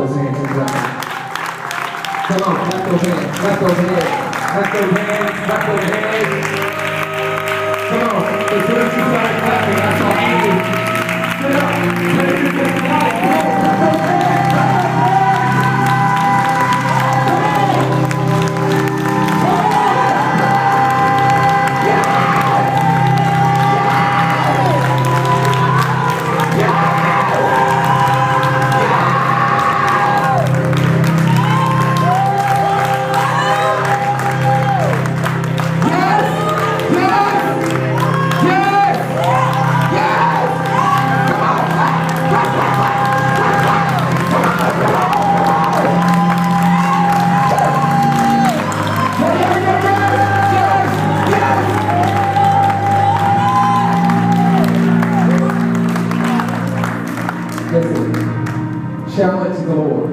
those hands and clap. Come on, clap those hands, clap those hands, clap those hands, clap those hands. Come on, as soon as you start clapping, I saw angels. Sit up, let it get loud. Come on, clap those hands, clap those hands. Challenge the Lord.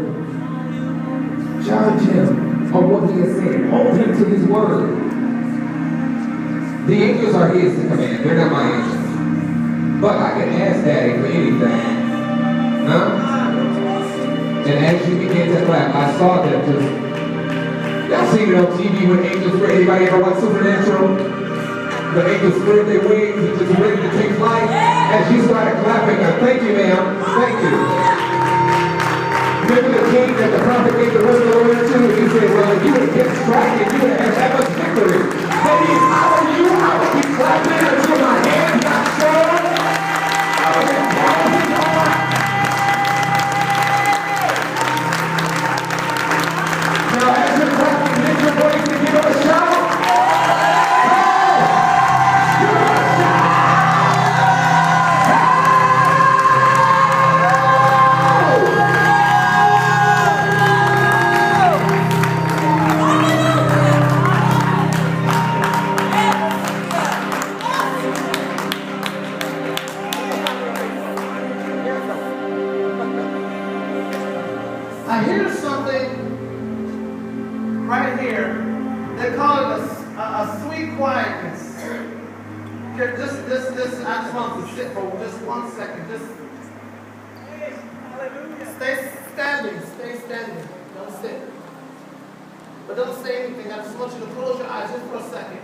Challenge him on what he has said. Hold him to his word. The angels are his to command. They're not my angels. But I can ask Daddy for anything. Huh? And as you begin to clap, I saw them just... Y'all seen it on TV when angels spread. Anybody ever watch Supernatural? The angels spread their wings and just ready to take flight. As you started clapping, thank you, ma'am. Thank you. Remember the king that the prophet gave the word of the Lord to? He said, well, if you would have kept striking, you would have had much victory. Baby, if I were you, I would be clapping until my hands got strong. I would be clapping on. Now, as you're clapping, lift your voice and give them a shout. I hear something right here. They call it a sweet quietness. Here, this, I just want to sit for just 1 second. Just stay standing. Don't sit. But don't say anything. I just want you to close your eyes just for a second.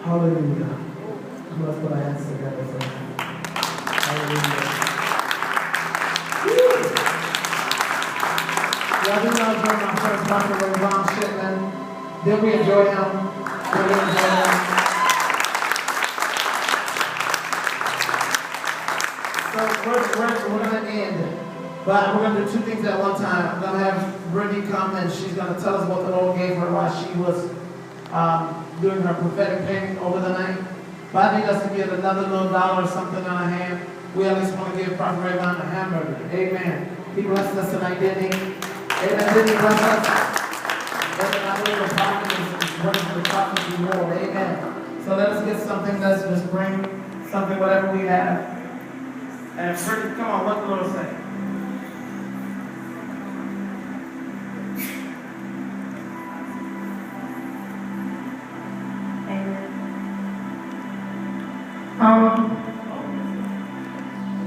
Hallelujah. Let's put our hands together for him. Hallelujah. Yeah, we love my friend Dr. Ron Shipman. Did we enjoy him? So we're going to end. But we're going to do two things at one time. I'm going to have Brittany come and she's going to tell us what the Lord gave her while she was doing her prophetic painting over the night. But I need us to get another little dollar or something on our hand. we at least want to give Prophet Ray a hamburger. Amen. He blessed us tonight, didn't he? Amen. Didn't he bless us? Amen. I believe the prophet is working for the prophet more. Amen. So let us get something. Let's just bring something, whatever we have. And Freddie, come on, what the Lord say?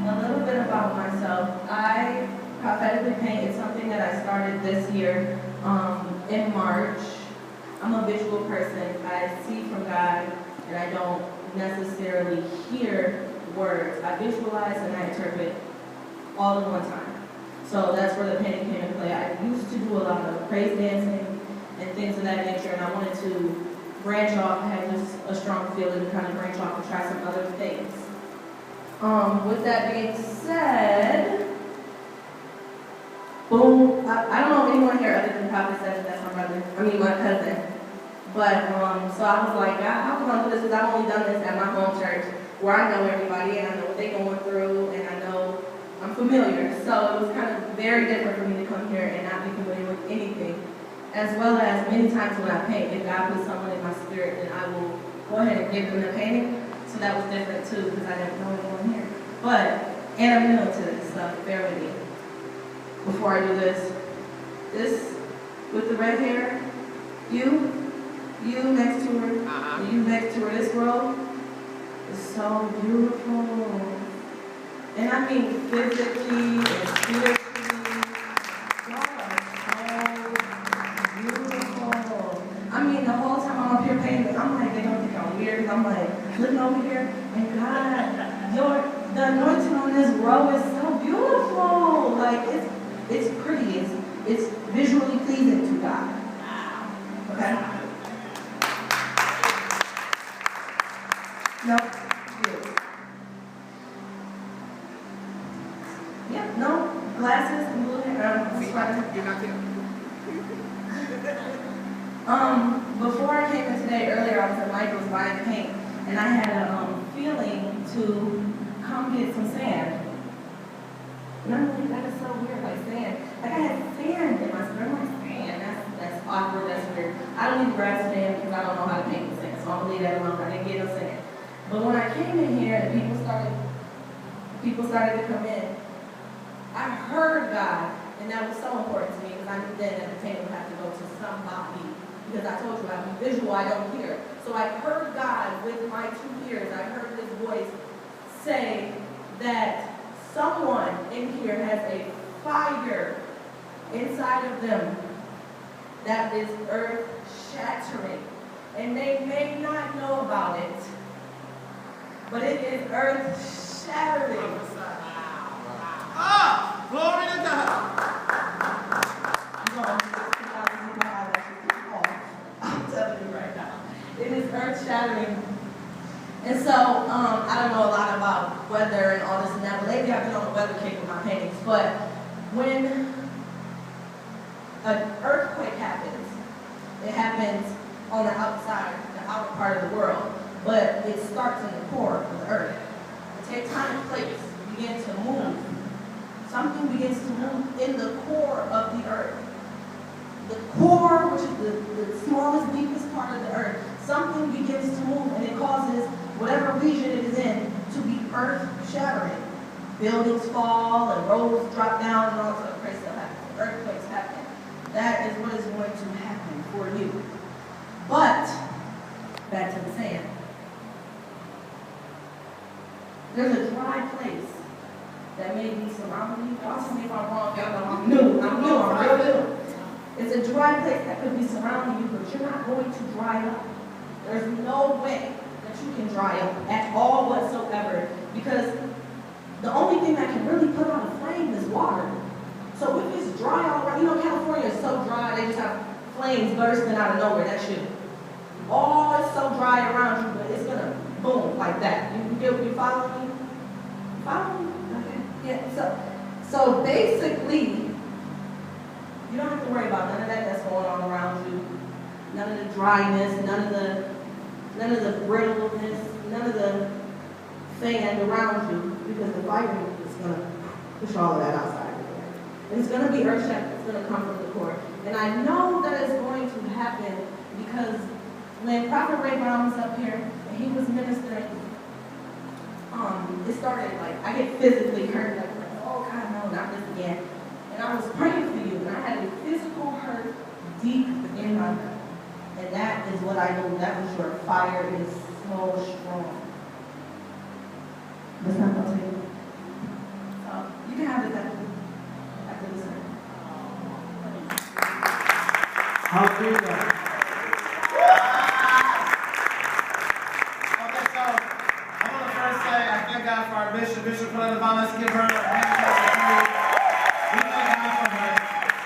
A little bit about myself. I prophetically paint is something that I started this year in March. I'm a visual person. I see from God, and I don't necessarily hear words. I visualize and I interpret all in one time. So that's where the painting came into play. I used to do a lot of praise dancing and things of that nature, and I wanted to branch off. I had just a strong feeling to kind of branch off and try some other things. With that being said, boom. I don't know anyone here other than Prophet Cedric, that's my brother. I mean my cousin. But so I was like, I'm going to do this because I've only done this at my home church where I know everybody and I know what they're going through and I know I'm familiar. So it was kind of very different for me to come here and not be familiar with anything. As well as many times when I paint, if God puts someone in my spirit, then I will go ahead and give them the painting. So that was different too because I didn't know anyone here. But, and I'm new to this stuff, bear with me. Before I do this with the red hair, you next to her, you next to her, this row is so beautiful. And I mean physically and spiritually, y'all are so beautiful. I mean the whole time I'm up here painting, I'm like, they don't think I'm weird. I'm like, looking over here, and God, the anointing on this row is so beautiful. Like it's pretty, it's visually pleasing to God. Okay? No? Good. Yeah, no? Glasses and blue hair. You're not there. Before I came in today, earlier I was at Michael's buying paint, and I had a feeling to come get some sand. And I'm like, that is so weird, like sand. Like I had sand in my spirit. I'm like, sand, that's awkward, that's weird. I don't need to grab sand because I don't know how to paint with sand, so I'm gonna leave that alone. I didn't get no sand. But when I came in here and people started to come in, I heard God, and that was so important to me because I knew then that the painting would have to go to somebody. Because I told you I'm visual, I don't hear. So I heard God with my 2 ears. I heard His voice say that someone in here has a fire inside of them that is earth-shattering. And they may not know about it, but it is earth-shattering. Ah! Glory to God! I'm telling you right now. It is earth-shattering. And so, I don't know a lot about weather and all this and that, but lately I've been on a weather kick with my paintings. But when an earthquake happens, it happens on the outside, the outer part of the world, but it starts in the core of the earth. It takes time and place, begin to move. Something begins to move in the core of the earth. The core, which is the smallest, deepest part of the earth, something begins to move and it causes whatever region it is in to be earth-shattering. Buildings fall and roads drop down and all sorts of crazy stuff happens. Earthquakes happen. That is what is going to happen for you. But, back to the sand. There's a dry place that may be surrounding you. Y'all tell me if I'm wrong, y'all know I'm new. I'm real new. It's a dry place that could be surrounding you, but you're not going to dry up. There's no way that you can dry up at all whatsoever, because the only thing that can really put out a flame is water. So if it's dry all around, you know California is so dry, they just have flames bursting out of nowhere, that shit. Oh, it's so dry around you, but it's gonna boom like that. You follow me? Follow me? Okay. Yeah, so basically, you don't have to worry about none of that that's going on around you. None of the dryness, none of the brittleness, none of the sand around you. because the fire is going to push all of that outside. And it's going to be earth-shattering. It's going to come from the core. And I know that it's going to happen because when Prophet Ray Brown was up here and he was ministering, it started like, I get physically hurt, like, oh God, no, not this again. And I was praying for you, and I had a physical hurt deep in my gut. And that is what I know, that was your fire is so strong. That's not going to take it. So, you can have this after this one. Hallelujah. Okay, so I want to first say I thank God for our bishop. Bishop Cedric, let's give her a hand. We thank God for her.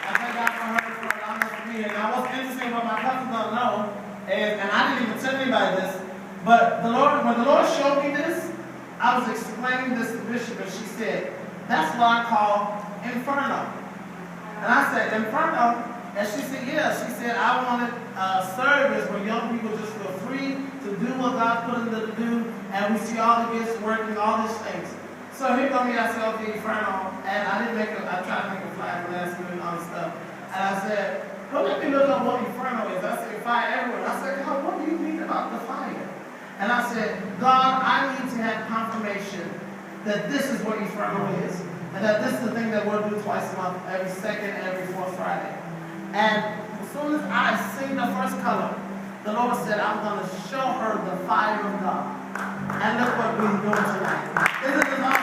I thank God for her for allowing us to be here. Now, what's interesting, what my cousins don't know, is, and I didn't even tell anybody this, but when the Lord showed me this, I was explaining this to Bishop, and she said, that's what I call Inferno. And I said, Inferno? And she said, yeah. She said, I wanted a service where young people just feel free to do what God put them to do, and we see all the gifts working, all these things. So here go me, I said, okay, Inferno, and I tried to make a flag last minute and all this stuff. And I said, well, let me look up what Inferno is. I said, fire everywhere. I said, God, what do you mean about the fire? And I said, God, I need to have confirmation that this is what Inferno is, and that this is the thing that we'll do twice a month, every second, every fourth Friday. And as soon as I seen the first color, the Lord said, I'm going to show her the fire of God. And look what we're doing tonight. Isn't it awesome?